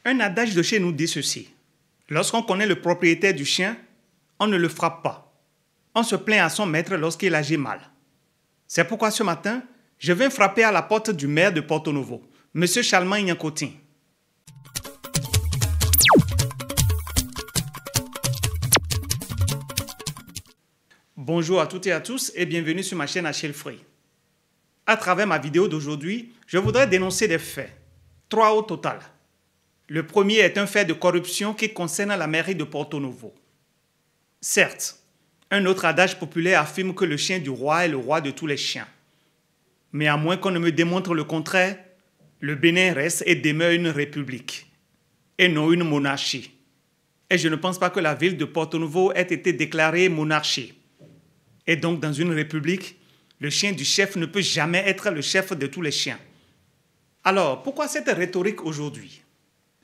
Un adage de chez nous dit ceci. Lorsqu'on connaît le propriétaire du chien, on ne le frappe pas. On se plaint à son maître lorsqu'il agit mal. C'est pourquoi ce matin, je viens frapper à la porte du maire de Porto-Novo, M. Chalman Nyankotin. Bonjour à toutes et à tous et bienvenue sur ma chaîne Achille Free. À travers ma vidéo d'aujourd'hui, je voudrais dénoncer des faits. 3 au total. Le premier est un fait de corruption qui concerne la mairie de Porto-Novo. Certes, un autre adage populaire affirme que le chien du roi est le roi de tous les chiens. Mais à moins qu'on ne me démontre le contraire, le Bénin reste et demeure une république, et non une monarchie. Et je ne pense pas que la ville de Porto-Novo ait été déclarée monarchie. Et donc, dans une république, le chien du chef ne peut jamais être le chef de tous les chiens. Alors, pourquoi cette rhétorique aujourd'hui?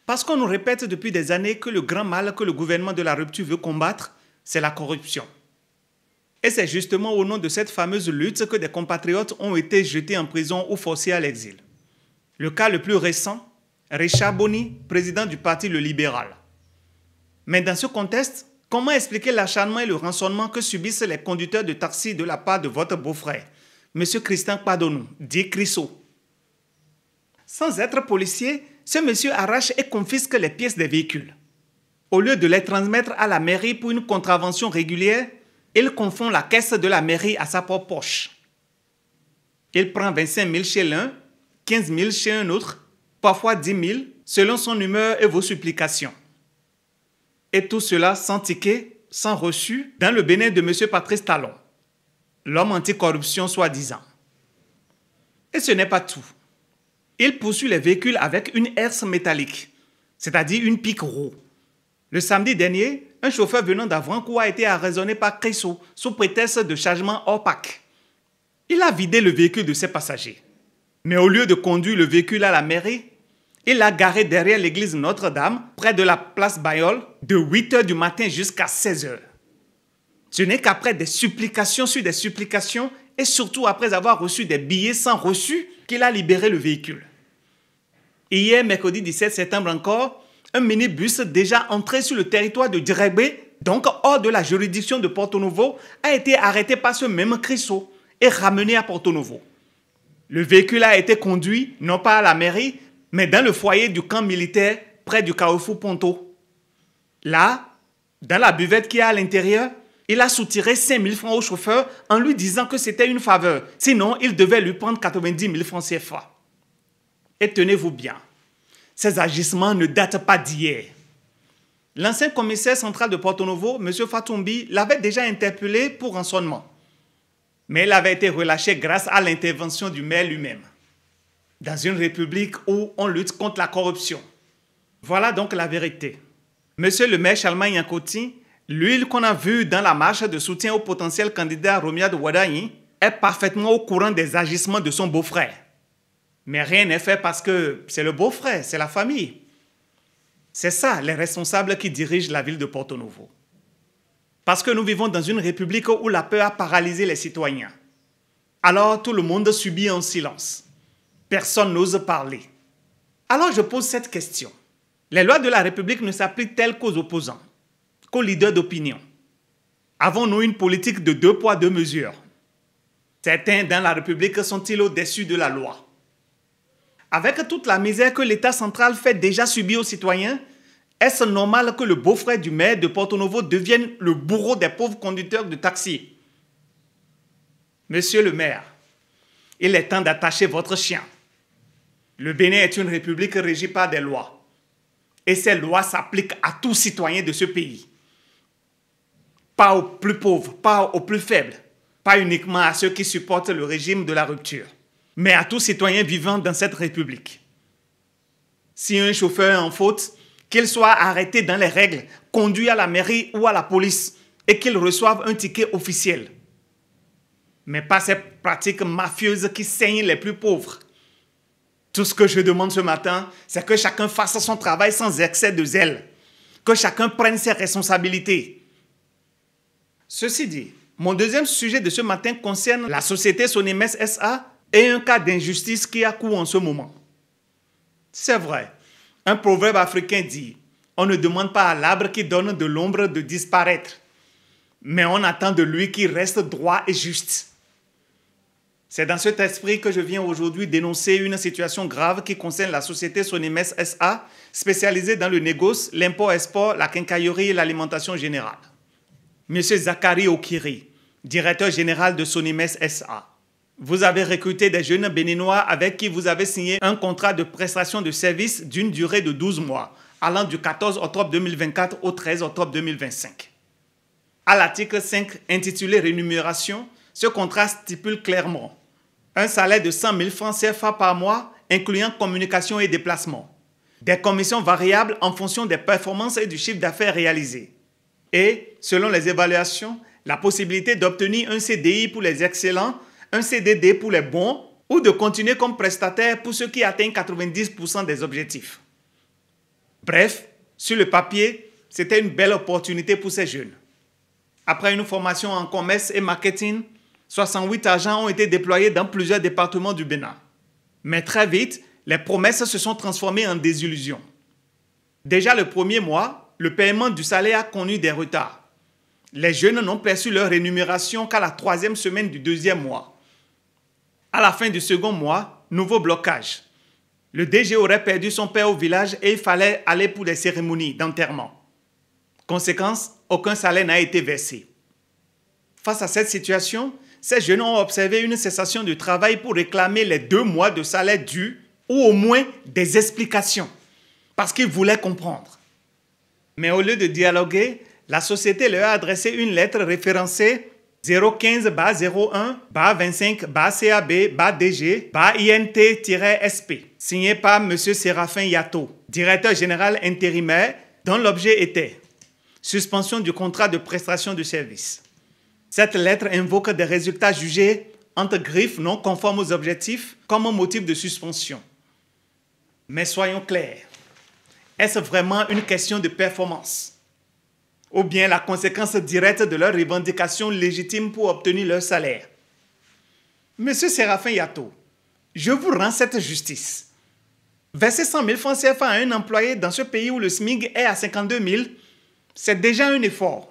Parce qu'on nous répète depuis des années que le grand mal que le gouvernement de la rupture veut combattre, c'est la corruption. Et c'est justement au nom de cette fameuse lutte que des compatriotes ont été jetés en prison ou forcés à l'exil. Le cas le plus récent, Richard Boni, président du parti Le Libéral. Mais dans ce contexte, comment expliquer l'acharnement et le rançonnement que subissent les conducteurs de taxi de la part de votre beau-frère, M. Christian Kpadonou, dit Chriso? Sans être policier, ce monsieur arrache et confisque les pièces des véhicules. Au lieu de les transmettre à la mairie pour une contravention régulière, il confond la caisse de la mairie à sa propre poche. Il prend 25 000 chez l'un, 15 000 chez un autre, parfois 10 000, selon son humeur et vos supplications. Et tout cela sans ticket, sans reçu, dans le Bénin de M. Patrice Talon, l'homme anticorruption soi-disant. Et ce n'est pas tout. Il poursuit les véhicules avec une herse métallique, c'est-à-dire une pique roue. Le samedi dernier, un chauffeur venant d'Avrancourt a été arraisonné par Chriso sous prétexte de chargement hors pack. Il a vidé le véhicule de ses passagers. Mais au lieu de conduire le véhicule à la mairie, il l'a garé derrière l'église Notre-Dame, près de la place Bayol, de 8 h du matin jusqu'à 16 h. Ce n'est qu'après des supplications sur des supplications et surtout après avoir reçu des billets sans reçu qu'il a libéré le véhicule. Hier, mercredi 17 septembre encore, un minibus déjà entré sur le territoire de Djerebé, donc hors de la juridiction de Porto-Novo, a été arrêté par ce même Chriso et ramené à Porto-Novo. Le véhicule a été conduit, non pas à la mairie, mais dans le foyer du camp militaire près du carrefour Ponto. Là, dans la buvette qui est à l'intérieur, il a soutiré 5 000 francs au chauffeur en lui disant que c'était une faveur. Sinon, il devait lui prendre 90 000 francs CFA. Et tenez-vous bien, ces agissements ne datent pas d'hier. L'ancien commissaire central de Porto-Novo, M. Fatoumbi, l'avait déjà interpellé pour rançonnement. Mais il avait été relâché grâce à l'intervention du maire lui-même. Dans une république où on lutte contre la corruption. Voilà donc la vérité. Monsieur le maire Chalman Nyankotin, l'huile qu'on a vue dans la marche de soutien au potentiel candidat Romiade Wadayi, est parfaitement au courant des agissements de son beau-frère. Mais rien n'est fait parce que c'est le beau-frère, c'est la famille. C'est ça les responsables qui dirigent la ville de Porto-Novo. Parce que nous vivons dans une république où la peur a paralysé les citoyens. Alors tout le monde subit en silence. Personne n'ose parler. Alors je pose cette question. Les lois de la République ne s'appliquent-elles qu'aux opposants, qu'aux leaders d'opinion? Avons-nous une politique de 2 poids 2 mesures? Certains dans la République sont-ils au-dessus de la loi? Avec toute la misère que l'État central fait déjà subir aux citoyens, est-ce normal que le beau-frère du maire de Porto-Novo devienne le bourreau des pauvres conducteurs de taxi? Monsieur le maire, il est temps d'attacher votre chien. Le Bénin est une république régie par des lois. Et ces lois s'appliquent à tous citoyens de ce pays. Pas aux plus pauvres, pas aux plus faibles, pas uniquement à ceux qui supportent le régime de la rupture, mais à tous citoyens vivant dans cette république. Si un chauffeur est en faute, qu'il soit arrêté dans les règles, conduit à la mairie ou à la police et qu'il reçoive un ticket officiel. Mais pas ces pratiques mafieuses qui saignent les plus pauvres. Tout ce que je demande ce matin, c'est que chacun fasse son travail sans excès de zèle. Que chacun prenne ses responsabilités. Ceci dit, mon deuxième sujet de ce matin concerne la société Sonimes SA et un cas d'injustice qui a cours en ce moment. C'est vrai, Un proverbe africain dit: on ne demande pas à l'arbre qui donne de l'ombre de disparaître, mais on attend de lui qu'il reste droit et juste. C'est dans cet esprit que je viens aujourd'hui dénoncer une situation grave qui concerne la société Sonimes SA, spécialisée dans le négoce, l'import-export, la quincaillerie et l'alimentation générale. Monsieur Zachary Okiri, directeur général de Sonimes SA. Vous avez recruté des jeunes béninois avec qui vous avez signé un contrat de prestation de services d'une durée de 12 mois, allant du 14 octobre 2024 au 13 octobre 2025. À l'article 5 intitulé Rémunération, ce contrat stipule clairement un salaire de 100 000 francs CFA par mois, incluant communication et déplacement. Des commissions variables en fonction des performances et du chiffre d'affaires réalisé. Et, selon les évaluations, la possibilité d'obtenir un CDI pour les excellents, un CDD pour les bons, ou de continuer comme prestataire pour ceux qui atteignent 90% des objectifs. Bref, sur le papier, c'était une belle opportunité pour ces jeunes. Après une formation en commerce et marketing, 68 agents ont été déployés dans plusieurs départements du Bénin. Mais très vite, les promesses se sont transformées en désillusions. Déjà le premier mois, le paiement du salaire a connu des retards. Les jeunes n'ont perçu leur rémunération qu'à la 3e semaine du 2e mois. À la fin du second mois, nouveau blocage. Le DG aurait perdu son père au village et il fallait aller pour des cérémonies d'enterrement. Conséquence, aucun salaire n'a été versé. Face à cette situation, ces jeunes ont observé une cessation de travail pour réclamer les 2 mois de salaire dus ou au moins des explications, parce qu'ils voulaient comprendre. Mais au lieu de dialoguer, la société leur a adressé une lettre référencée 015-01-25-CAB-DG-INT-SP, signée par M. Séraphin Yato, directeur général intérimaire, dont l'objet était suspension du contrat de prestation de service. Cette lettre invoque des résultats jugés entre griffes non conformes aux objectifs comme motif de suspension. Mais soyons clairs, est-ce vraiment une question de performance? Ou bien la conséquence directe de leurs revendications légitimes pour obtenir leur salaire? Monsieur Séraphin Yato, je vous rends cette justice. Verser 100 000 francs CFA à un employé dans ce pays où le SMIC est à 52 000, c'est déjà un effort.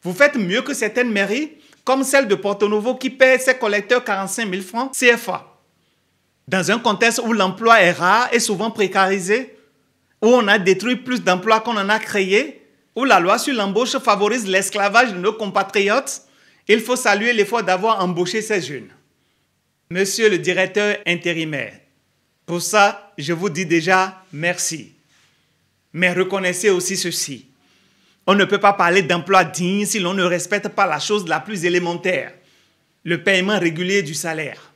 Vous faites mieux que certaines mairies, comme celle de Porto-Novo qui paie ses collecteurs 45 000 francs CFA. Dans un contexte où l'emploi est rare et souvent précarisé, où on a détruit plus d'emplois qu'on en a créés, où la loi sur l'embauche favorise l'esclavage de nos compatriotes, il faut saluer l'effort d'avoir embauché ces jeunes. Monsieur le directeur intérimaire, pour ça, je vous dis déjà merci. Mais reconnaissez aussi ceci. On ne peut pas parler d'emploi digne si l'on ne respecte pas la chose la plus élémentaire, le paiement régulier du salaire.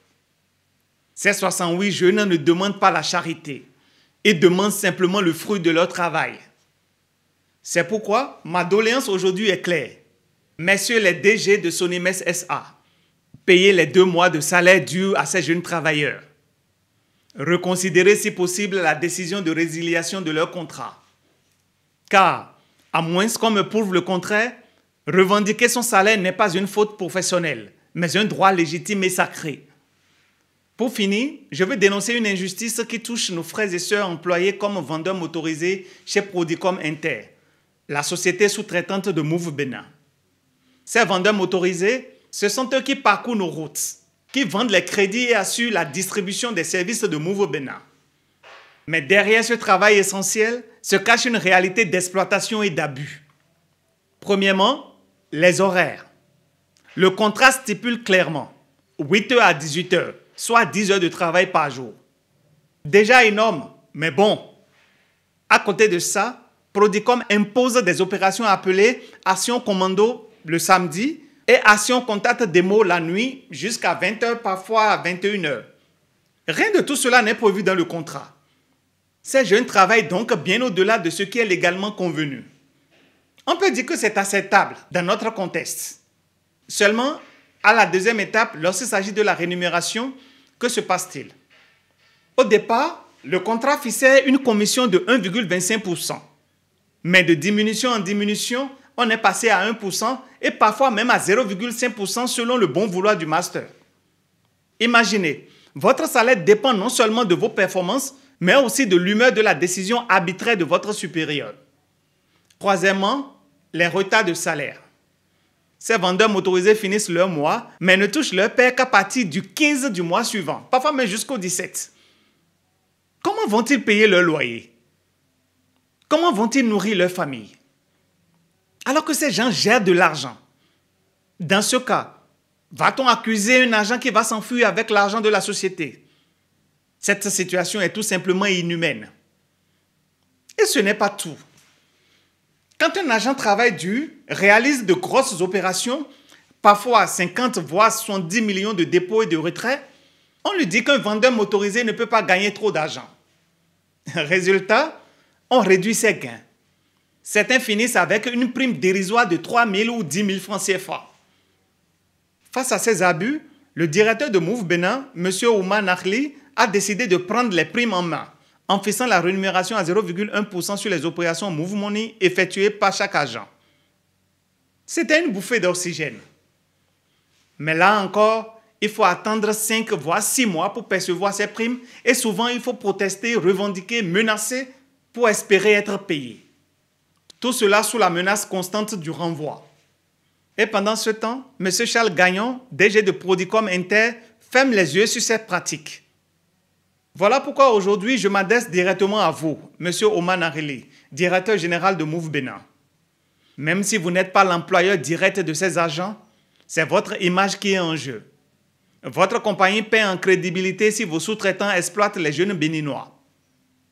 Ces 68 jeunes ne demandent pas la charité, ils demandent simplement le fruit de leur travail. C'est pourquoi ma doléance aujourd'hui est claire. Messieurs les DG de Sonimes SA, payez les 2 mois de salaire dus à ces jeunes travailleurs. Reconsidérez si possible la décision de résiliation de leur contrat. Car, à moins qu'on me prouve le contraire, revendiquer son salaire n'est pas une faute professionnelle, mais un droit légitime et sacré. Pour finir, je veux dénoncer une injustice qui touche nos frères et sœurs employés comme vendeurs motorisés chez Prodicom Inter, la société sous-traitante de Move Bénin. Ces vendeurs motorisés, ce sont eux qui parcourent nos routes, qui vendent les crédits et assurent la distribution des services de Move Bénin. Mais derrière ce travail essentiel se cache une réalité d'exploitation et d'abus. Premièrement, les horaires. Le contrat stipule clairement 8h à 18h, soit 10 heures de travail par jour. Déjà énorme, mais bon. À côté de ça, Prodicom impose des opérations appelées Action Commando le samedi et Action Contact Démo la nuit jusqu'à 20h, parfois à 21h. Rien de tout cela n'est prévu dans le contrat. Ces jeunes travaillent donc bien au-delà de ce qui est légalement convenu. On peut dire que c'est acceptable dans notre contexte. Seulement, à la deuxième étape, lorsqu'il s'agit de la rémunération, que se passe-t-il? Au départ, le contrat fixait une commission de 1,25%. Mais de diminution en diminution, on est passé à 1% et parfois même à 0,5% selon le bon vouloir du master. Imaginez, votre salaire dépend non seulement de vos performances, mais aussi de l'humeur de la décision arbitraire de votre supérieur. Troisièmement, les retards de salaire. Ces vendeurs motorisés finissent leur mois, mais ne touchent leur paie qu'à partir du 15 du mois suivant, parfois même jusqu'au 17. Comment vont-ils payer leur loyer? Comment vont-ils nourrir leur famille? Alors que ces gens gèrent de l'argent. Dans ce cas, va-t-on accuser un agent qui va s'enfuir avec l'argent de la société? Cette situation est tout simplement inhumaine. Et ce n'est pas tout. Quand un agent travaille dur, réalise de grosses opérations, parfois 50 voire 70 millions de dépôts et de retraits, on lui dit qu'un vendeur motorisé ne peut pas gagner trop d'argent. Résultat, on réduit ses gains. Certains finissent avec une prime dérisoire de 3 000 ou 10 000 francs CFA. Face à ces abus, le directeur de Move Bénin, M. Oumar Nakhli, a décidé de prendre les primes en main, en fixant la rémunération à 0,1% sur les opérations Move Money effectuées par chaque agent. C'était une bouffée d'oxygène. Mais là encore, il faut attendre 5 voire 6 mois pour percevoir ces primes et souvent il faut protester, revendiquer, menacer pour espérer être payé. Tout cela sous la menace constante du renvoi. Et pendant ce temps, M. Charles Gagnon, DG de Prodicom Inter, ferme les yeux sur cette pratique. Voilà pourquoi aujourd'hui, je m'adresse directement à vous, M. Oumar Nakhli, directeur général de Move Bénin. Même si vous n'êtes pas l'employeur direct de ces agents, c'est votre image qui est en jeu. Votre compagnie perd en crédibilité si vos sous-traitants exploitent les jeunes béninois.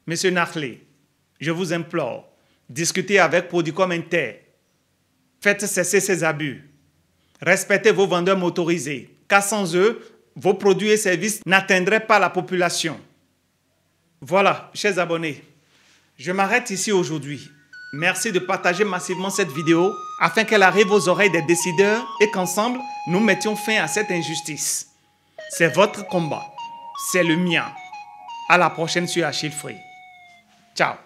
M. Nakhli, je vous implore, discutez avec Prodicom Inter. Faites cesser ces abus. Respectez vos vendeurs motorisés, car sans eux, vos produits et services n'atteindraient pas la population. Voilà, chers abonnés, je m'arrête ici aujourd'hui. Merci de partager massivement cette vidéo afin qu'elle arrive aux oreilles des décideurs et qu'ensemble, nous mettions fin à cette injustice. C'est votre combat. C'est le mien. À la prochaine sur Achille Free. Ciao.